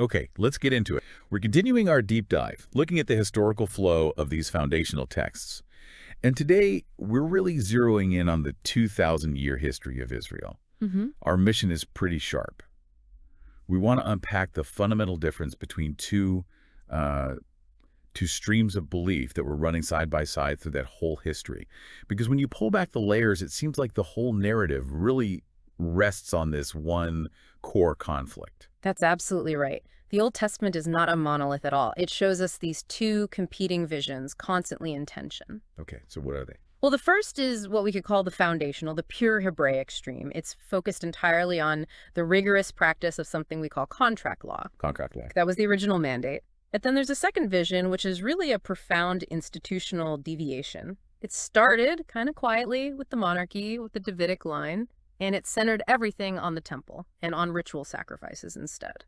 Okay, let's get into it. We're continuing our deep dive, looking at the historical flow of these foundational texts. And today, we're really zeroing in on the 2,000-year history of Israel. Hmm. Our mission is pretty sharp. We want to unpack the fundamental difference between uh, two streams of belief that were running side by side through that whole history. Because when you pull back the layers, it seems like the whole narrative really rests on this one core conflict. That's absolutely right. The Old Testament is not a monolith at all. It shows us these two competing visions constantly in tension. Okay, so what are they? Well, the first is what we could call the foundational, the pure Hebraic stream. It's focused entirely on the rigorous practice of something we call contract law. Contract law. That was the original mandate. But then there's a second vision, which is really a profound institutional deviation. It started kind of quietly with the monarchy, with the Davidic line, and it centered everything on the temple and on ritual sacrifices instead.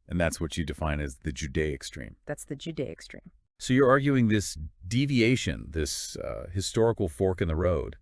And that's what you define as the Judaic stream. That's the Judaic stream. So you're arguing this deviation, this historical fork in the road,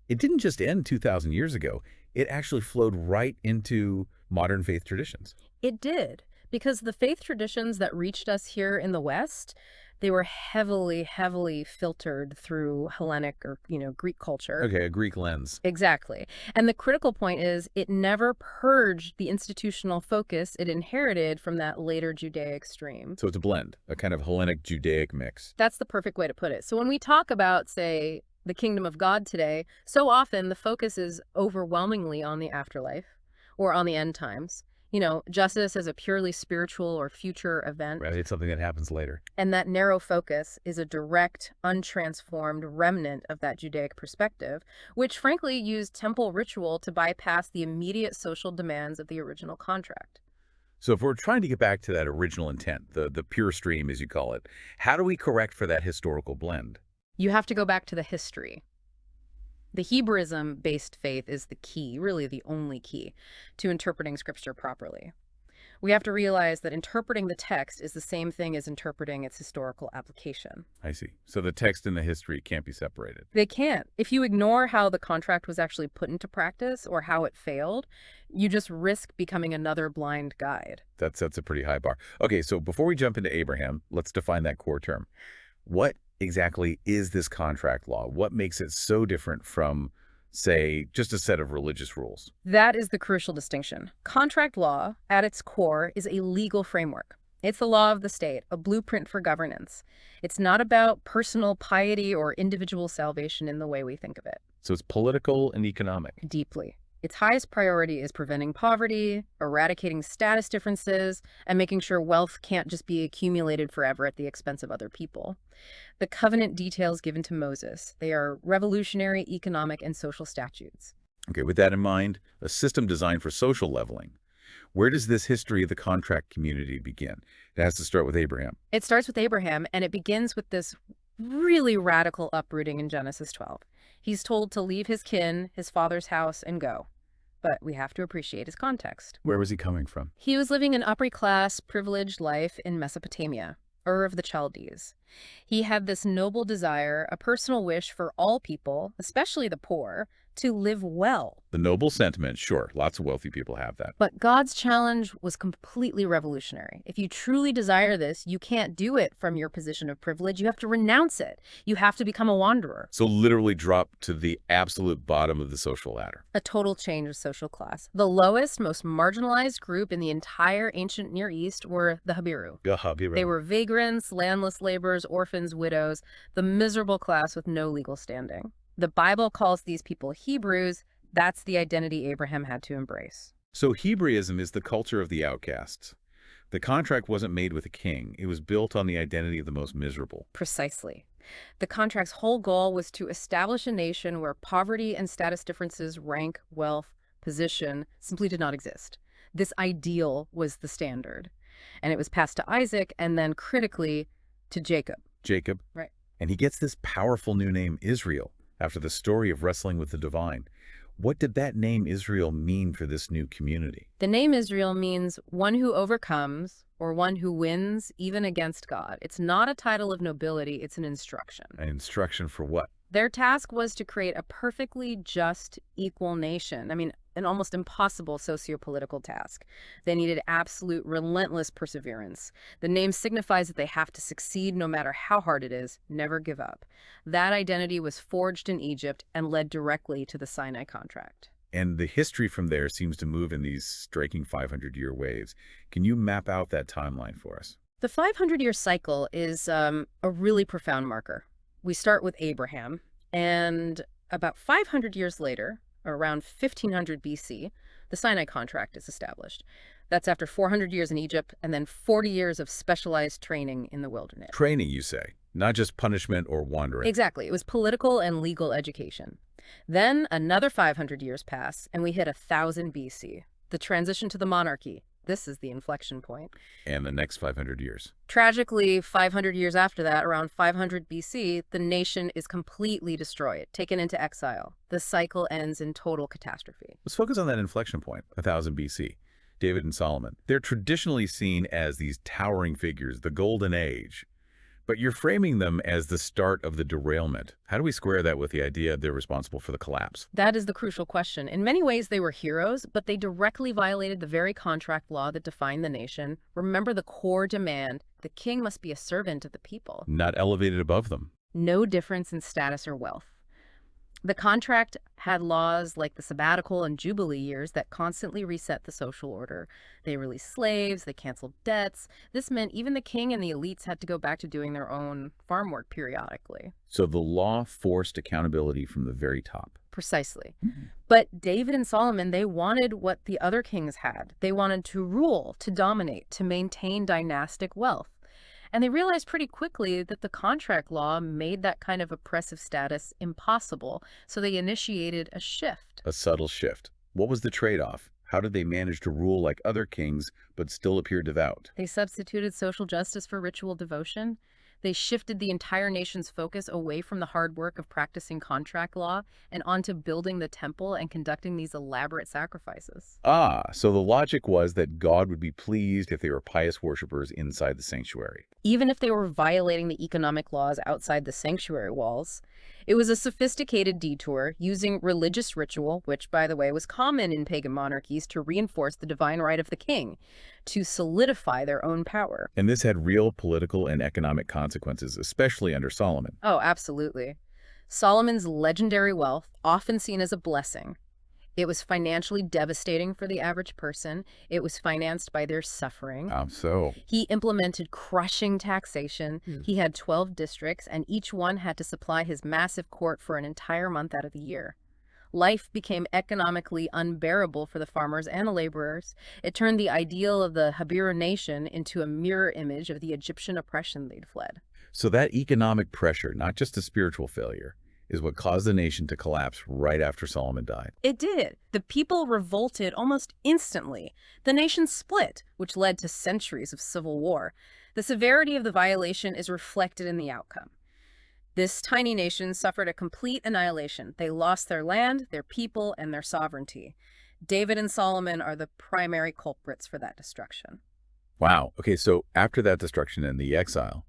it didn't just end 2,000 years ago. It actually flowed right into modern faith traditions. It did, because the faith traditions that reached us here in the West, they were heavily, heavily filtered through Hellenic or, Greek culture. Okay, a Greek lens. Exactly. And the critical point is it never purged the institutional focus it inherited from that later Judaic stream. So it's a blend, a kind of Hellenic Judaic mix. That's the perfect way to put it. So when we talk about, say, the kingdom of God today, so often the focus is overwhelmingly on the afterlife or on the end times. Justice as a purely spiritual or future event. Right, it's something that happens later. And that narrow focus is a direct, untransformed remnant of that Judaic perspective, which frankly used temple ritual to bypass the immediate social demands of the original contract. So if we're trying to get back to that original intent, the pure stream, as you call it, how do we correct for that historical blend? You have to go back to the history. The Hebraism-based faith is the key, really the only key, to interpreting Scripture properly. We have to realize that interpreting the text is the same thing as interpreting its historical application. I see. So the text and the history can't be separated. They can't. If you ignore how the contract was actually put into practice or how it failed, you just risk becoming another blind guide. That sets a pretty high bar. Okay, so before we jump into Abraham, let's define that core term. What exactly is this contract law? What makes it so different from, say, just a set of religious rules? That is the crucial distinction. Contract law, at its core, is a legal framework. It's the law of the state, a blueprint for governance. It's not about personal piety or individual salvation in the way we think of it. So it's political and economic. Deeply. Its highest priority is preventing poverty, eradicating status differences, and making sure wealth can't just be accumulated forever at the expense of other people. The covenant details given to Moses, they are revolutionary economic and social statutes. Okay, with that in mind, a system designed for social leveling. Where does this history of the contract community begin? It has to start with Abraham. It starts with Abraham, and it begins with this really radical uprooting in Genesis 12. He's told to leave his kin, his father's house, and go. But we have to appreciate his context. Where was he coming from? He was living an upper-class, privileged life in Mesopotamia, Ur of the Chaldees. He had this noble desire, a personal wish for all people, especially the poor, to live well. The noble sentiment, sure, lots of wealthy people have that. But God's challenge was completely revolutionary. If you truly desire this, you can't do it from your position of privilege. You have to renounce it. You have to become a wanderer. So literally drop to the absolute bottom of the social ladder. A total change of social class. The lowest, most marginalized group in the entire ancient Near East were the Habiru. They were vagrants, landless laborers, orphans, widows, the miserable class with no legal standing. The Bible calls these people Hebrews. That's the identity Abraham had to embrace. So Hebraism is the culture of the outcasts. The contract wasn't made with a king. It was built on the identity of the most miserable. Precisely. The contract's whole goal was to establish a nation where poverty and status differences, rank, wealth, position, simply did not exist. This ideal was the standard. And it was passed to Isaac and then critically to Jacob. Jacob. Right. And he gets this powerful new name, Israel, after the story of wrestling with the divine. What did that name Israel mean for this new community? The name Israel means one who overcomes or one who wins even against God. It's not a title of nobility, it's an instruction. An instruction for what? Their task was to create a perfectly just, equal nation. I mean, an almost impossible socio-political task. They needed absolute, relentless perseverance. The name signifies that they have to succeed no matter how hard it is, never give up. That identity was forged in Egypt and led directly to the Sinai contract. And the history from there seems to move in these striking 500-year waves. Can you map out that timeline for us? The 500-year cycle is a really profound marker. We start with Abraham, and about 500 years later, around 1500 BC, the Sinai contract is established. That's after 400 years in Egypt and then 40 years of specialized training in the wilderness. Training, you say, not just punishment or wandering. Exactly. It was political and legal education. Then another 500 years pass, and we hit 1000 BC, the transition to the monarchy. This is the inflection point. And the next 500 years. Tragically, 500 years after that, around 500 BC, the nation is completely destroyed, taken into exile. The cycle ends in total catastrophe. Let's focus on that inflection point, 1000 BC. David and Solomon. They're traditionally seen as these towering figures, the golden age. But you're framing them as the start of the derailment. How do we square that with the idea they're responsible for the collapse? That is the crucial question. In many ways, they were heroes, but they directly violated the very contract law that defined the nation. Remember the core demand: the king must be a servant of the people. Not elevated above them. No difference in status or wealth. The contract had laws like the sabbatical and jubilee years that constantly reset the social order. They released slaves, they canceled debts. This meant even the king and the elites had to go back to doing their own farm work periodically. So the law forced accountability from the very top. Precisely. But David and Solomon, they wanted what the other kings had. They wanted to rule, to dominate, to maintain dynastic wealth. And they realized pretty quickly that the contract law made that kind of oppressive status impossible, so they initiated a shift. A subtle shift. What was the trade-off? How did they manage to rule like other kings, but still appear devout? They substituted social justice for ritual devotion. They shifted the entire nation's focus away from the hard work of practicing contract law and onto building the temple and conducting these elaborate sacrifices. Ah, so the logic was that God would be pleased if they were pious worshipers inside the sanctuary. Even if they were violating the economic laws outside the sanctuary walls. It was a sophisticated detour using religious ritual, which, by the way, was common in pagan monarchies, to reinforce the divine right of the king, to solidify their own power. And this had real political and economic consequences, especially under Solomon. Oh, absolutely. Solomon's legendary wealth, often seen as a blessing, it was financially devastating for the average person. It was financed by their suffering. How so? He implemented crushing taxation. He had 12 districts, and each one had to supply his massive court for an entire month out of the year. Life became economically unbearable for the farmers and the laborers. It turned the ideal of the Habiru nation into a mirror image of the Egyptian oppression they'd fled. So that economic pressure, not just a spiritual failure, is what caused the nation to collapse right after Solomon died. It did. The people revolted almost instantly. The nation split, which led to centuries of civil war. The severity of the violation is reflected in the outcome. This tiny nation suffered a complete annihilation. They lost their land, their people, and their sovereignty. David and Solomon are the primary culprits for that destruction. Wow. Okay, so after that destruction and the exile,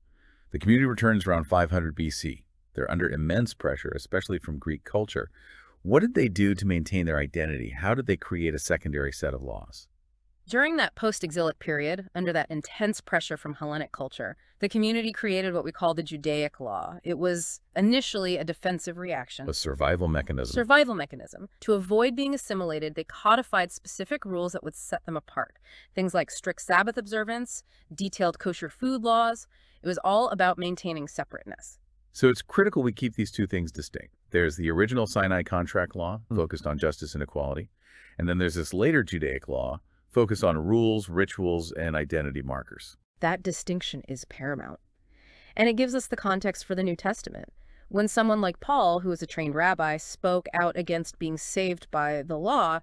the community returns around 500 BC. They're under immense pressure, especially from Greek culture. What did they do to maintain their identity? How did they create a secondary set of laws? During that post-exilic period, under that intense pressure from Hellenic culture, the community created what we call the Judaic law. It was initially a defensive reaction. A survival mechanism. Survival mechanism. To avoid being assimilated, they codified specific rules that would set them apart. Things like strict Sabbath observance, detailed kosher food laws. It was all about maintaining separateness. So it's critical we keep these two things distinct. There's the original Sinai contract law, focused on justice and equality. And then there's this later Judaic law, focused on rules, rituals, and identity markers. That distinction is paramount. And it gives us the context for the New Testament. When someone like Paul, who was a trained rabbi, spoke out against being saved by the law,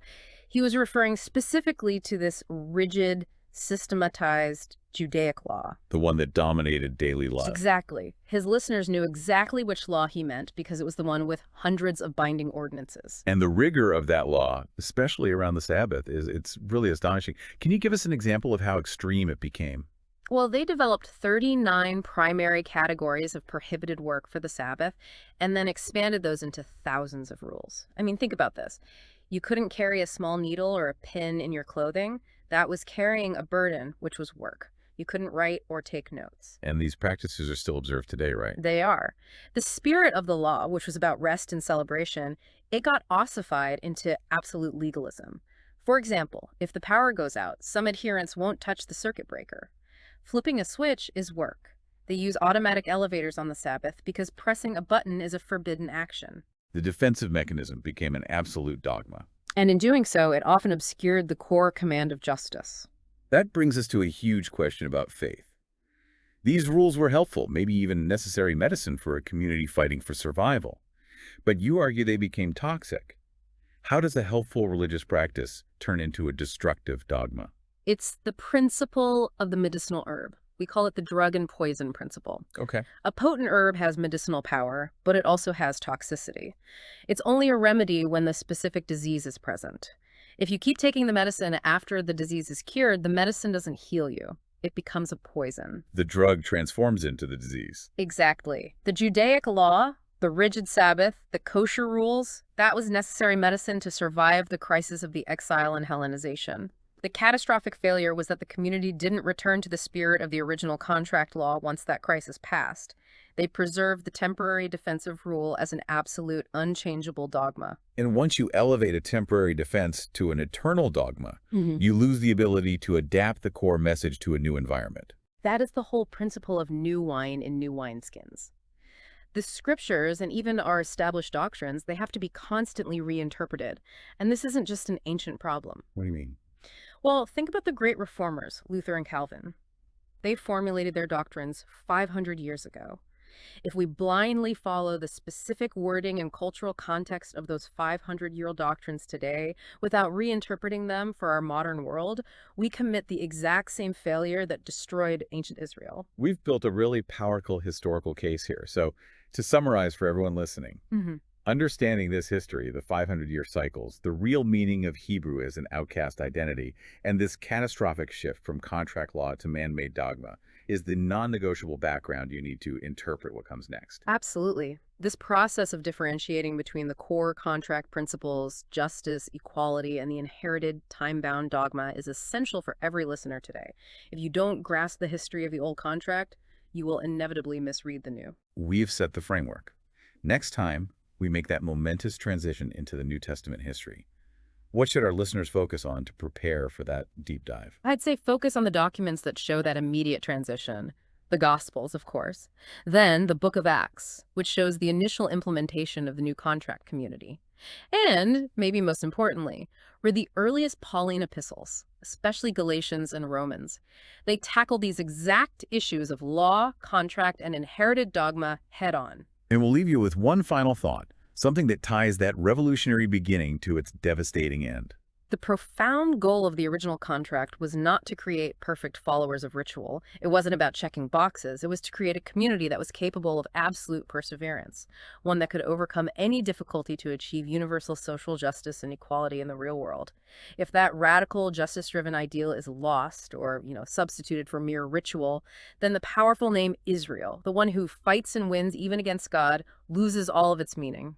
he was referring specifically to this rigid, systematized Judaic law. The one that dominated daily life. Exactly. His listeners knew exactly which law he meant because it was the one with hundreds of binding ordinances. And the rigor of that law, especially around the Sabbath, it's really astonishing. Can you give us an example of how extreme it became? Well, they developed 39 primary categories of prohibited work for the Sabbath and then expanded those into thousands of rules. I mean, think about this. You couldn't carry a small needle or a pin in your clothing. That was carrying a burden, which was work. You couldn't write or take notes. And these practices are still observed today, right? They are. The spirit of the law, which was about rest and celebration, it got ossified into absolute legalism. For example, if the power goes out, some adherents won't touch the circuit breaker. Flipping a switch is work. They use automatic elevators on the Sabbath because pressing a button is a forbidden action. The defensive mechanism became an absolute dogma. And in doing so, it often obscured the core command of justice. That brings us to a huge question about faith. These rules were helpful, maybe even necessary medicine for a community fighting for survival. But you argue they became toxic. How does a helpful religious practice turn into a destructive dogma? It's the principle of the medicinal herb. We call it the drug and poison principle. Okay. A potent herb has medicinal power, but it also has toxicity. It's only a remedy when the specific disease is present. If you keep taking the medicine after the disease is cured, the medicine doesn't heal you. It becomes a poison. The drug transforms into the disease. Exactly. The Judaic law, the rigid Sabbath, the kosher rules, that was necessary medicine to survive the crisis of the exile and Hellenization. The catastrophic failure was that the community didn't return to the spirit of the original contract law once that crisis passed. They preserved the temporary defensive rule as an absolute, unchangeable dogma. And once you elevate a temporary defense to an eternal dogma, Mm-hmm. you lose the ability to adapt the core message to a new environment. That is the whole principle of new wine in new wineskins. The scriptures and even our established doctrines, they have to be constantly reinterpreted. And this isn't just an ancient problem. What do you mean? Well, think about the great reformers, Luther and Calvin. They formulated their doctrines 500 years ago. If we blindly follow the specific wording and cultural context of those 500-year-old doctrines today without reinterpreting them for our modern world, we commit the exact same failure that destroyed ancient Israel. We've built a really powerful historical case here. So to summarize for everyone listening, Mm-hmm. understanding this history, the 500-year cycles, the real meaning of Hebrew as an outcast identity, and this catastrophic shift from contract law to man-made dogma is the non-negotiable background you need to interpret what comes next. Absolutely. This process of differentiating between the core contract principles, justice, equality, and the inherited time-bound dogma is essential for every listener today. If you don't grasp the history of the old contract, you will inevitably misread the new. We've set the framework. Next time, we make that momentous transition into the New Testament history. What should our listeners focus on to prepare for that deep dive? I'd say focus on the documents that show that immediate transition. The Gospels, of course. Then the Book of Acts, which shows the initial implementation of the new contract community. And, maybe most importantly, were the earliest Pauline epistles, especially Galatians and Romans. They tackle these exact issues of law, contract, and inherited dogma head-on. And we'll leave you with one final thought, something that ties that revolutionary beginning to its devastating end. The profound goal of the original contract was not to create perfect followers of ritual. It wasn't about checking boxes. It was to create a community that was capable of absolute perseverance, one that could overcome any difficulty to achieve universal social justice and equality in the real world. If that radical, justice-driven ideal is lost or, substituted for mere ritual, then the powerful name Israel, the one who fights and wins even against God, loses all of its meaning.